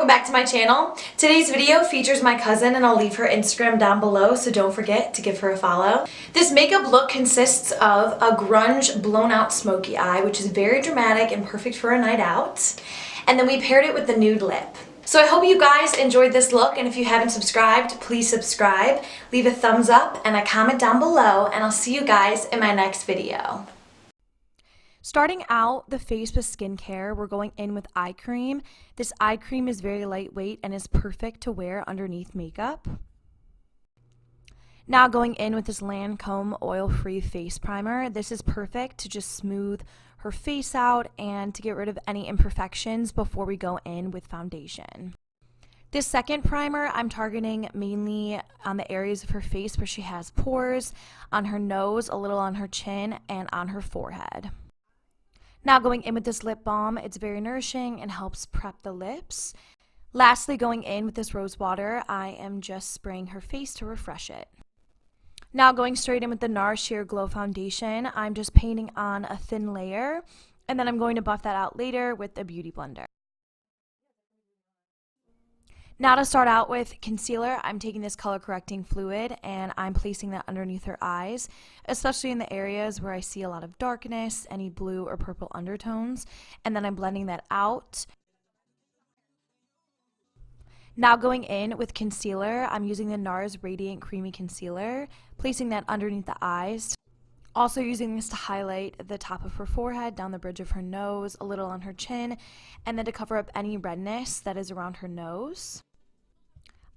welcome back to my channel. Today's video features my cousin and I'll leave her Instagram down below, so don't forget to give her a follow. This makeup look consists of a grunge blown out smoky eye, which is very dramatic and perfect for a night out. And then we paired it with the nude lip. So I hope you guys enjoyed this look, and if you haven't subscribed, please subscribe, leave a thumbs up and a comment down below, and I'll see you guys in my next video. Starting out the face with skincare, we're going in with eye cream. This eye cream is very lightweight and is perfect to wear underneath makeup. Now going in with this Lancome oil-free face primer. This is perfect to just smooth her face out and to get rid of any imperfections before we go in with foundation. This second primer, I'm targeting mainly on the areas of her face where she has pores, on her nose, a little on her chin, and on her forehead. Now going in with this lip balm, it's very nourishing and helps prep the lips. Lastly, going in with this rose water, I am just spraying her face to refresh it. Now going straight in with the NARS Sheer Glow Foundation, I'm just painting on a thin layer, and then I'm going to buff that out later with a beauty blender. Now to start out with concealer, I'm taking this color correcting fluid and I'm placing that underneath her eyes, especially in the areas where I see a lot of darkness, any blue or purple undertones, and then I'm blending that out. Now going in with concealer, I'm using the NARS Radiant Creamy Concealer, placing that underneath the eyes. Also using this to highlight the top of her forehead, down the bridge of her nose, a little on her chin, and then to cover up any redness that is around her nose.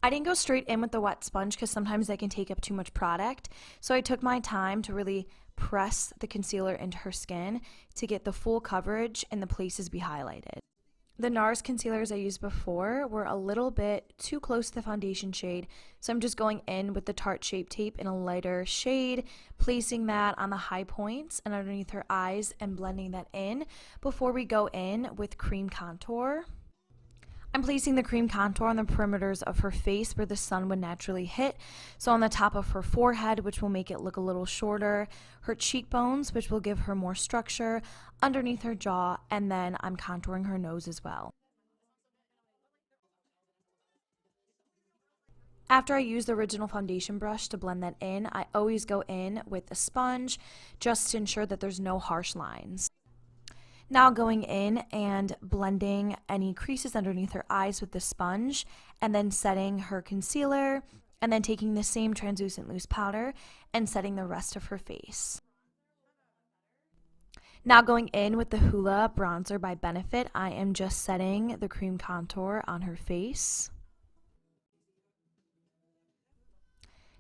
I didn't go straight in with the wet sponge because sometimes they can take up too much product, so I took my time to really press the concealer into her skin to get the full coverage in the places we highlighted. The NARS concealers I used before were a little bit too close to the foundation shade, so I'm just going in with the Tarte Shape Tape in a lighter shade, placing that on the high points and underneath her eyes and blending that in before we go in with cream contour. I'm placing the cream contour on the perimeters of her face where the sun would naturally hit, so on the top of her forehead, which will make it look a little shorter, her cheekbones, which will give her more structure, underneath her jaw, and then I'm contouring her nose as well. After I use the original foundation brush to blend that in, I always go in with a sponge just to ensure that there's no harsh lines. Now going in and blending any creases underneath her eyes with the sponge, and then setting her concealer, and then taking the same translucent loose powder and setting the rest of her face. Now going in with the Hoola Bronzer by Benefit, I am just setting the cream contour on her face.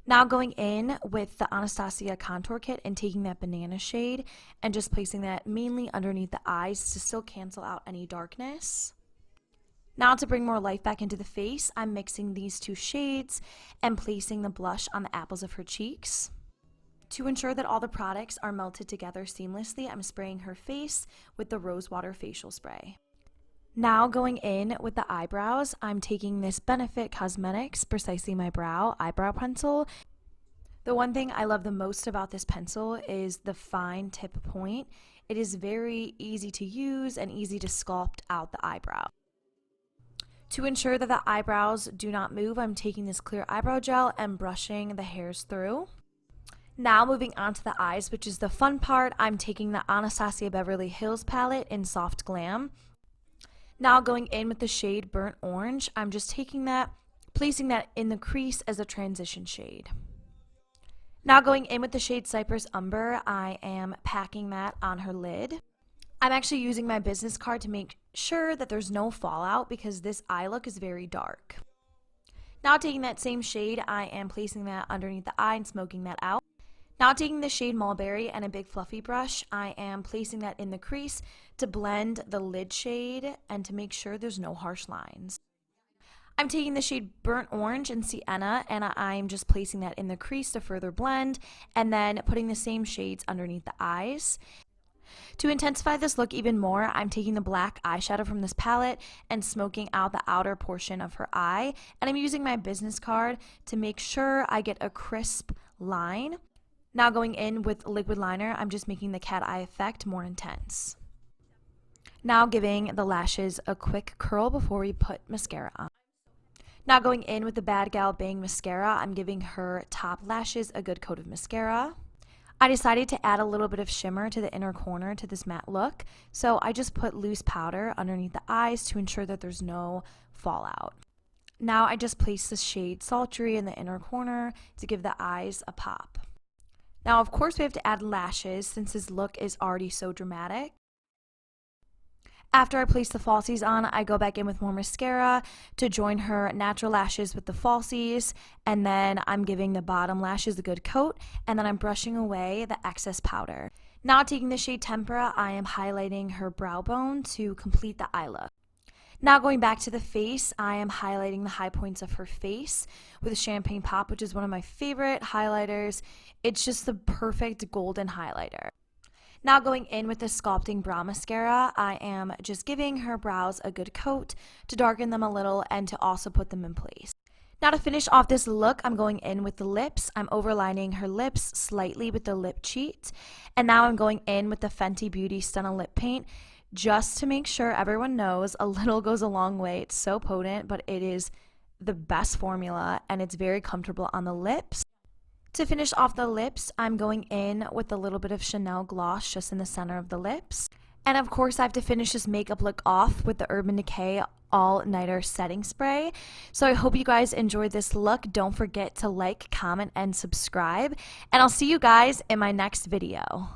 Now going in with the Anastasia contour kit and taking that banana shade and just placing that mainly underneath the eyes to still cancel out any darkness. Now to bring more life back into the face, I'm mixing these two shades and placing the blush on the apples of her cheeks. To ensure that all the products are melted together seamlessly, I'm spraying her face with the Rose Water Facial Spray. Now going in with the eyebrows, I'm taking this Benefit Cosmetics Precisely My Brow eyebrow pencil. The one thing I love the most about this pencil is the fine tip point. It is very easy to use and easy to sculpt out the eyebrow. To ensure that the eyebrows do not move, I'm taking this clear eyebrow gel and brushing the hairs through. Now moving on to the eyes, which is the fun part, I'm taking the Anastasia Beverly Hills palette in Soft Glam. Now going in with the shade Burnt Orange, I'm just taking that, placing that in the crease as a transition shade. Now going in with the shade Cypress Umber, I am packing that on her lid. I'm actually using my business card to make sure that there's no fallout because this eye look is very dark. Now taking that same shade, I am placing that underneath the eye and smoking that out. Now taking the shade Mulberry and a big fluffy brush, I am placing that in the crease to blend the lid shade and to make sure there's no harsh lines. I'm taking the shade Burnt Orange and Sienna and I'm just placing that in the crease to further blend and then putting the same shades underneath the eyes. To intensify this look even more, I'm taking the black eyeshadow from this palette and smoking out the outer portion of her eye, and I'm using my business card to make sure I get a crisp line. Now going in with liquid liner, I'm just making the cat eye effect more intense. Now giving the lashes a quick curl before we put mascara on. Now going in with the Bad Gal Bang mascara, I'm giving her top lashes a good coat of mascara. I decided to add a little bit of shimmer to the inner corner to this matte look, so I just put loose powder underneath the eyes to ensure that there's no fallout. Now I just placed the shade Sultry in the inner corner to give the eyes a pop. Now of course we have to add lashes since this look is already so dramatic. After I place the falsies on, I go back in with more mascara to join her natural lashes with the falsies, and then I'm giving the bottom lashes a good coat, and then I'm brushing away the excess powder. Now taking the shade Tempera, I am highlighting her brow bone to complete the eye look. Now going back to the face, I am highlighting the high points of her face with Champagne Pop, which is one of my favorite highlighters. It's just the perfect golden highlighter. Now going in with the Sculpting Brow Mascara, I am just giving her brows a good coat to darken them a little and to also put them in place. Now to finish off this look, I'm going in with the lips. I'm overlining her lips slightly with the lip cheat. And now I'm going in with the Fenty Beauty Stunna Lip Paint just to make sure everyone knows a little goes a long way. It's so potent, but it is the best formula and it's very comfortable on the lips. To finish off the lips, I'm going in with a little bit of Chanel gloss just in the center of the lips. And of course, I have to finish this makeup look off with the Urban Decay All Nighter Setting Spray. So I hope you guys enjoyed this look. Don't forget to like, comment, and subscribe. And I'll see you guys in my next video.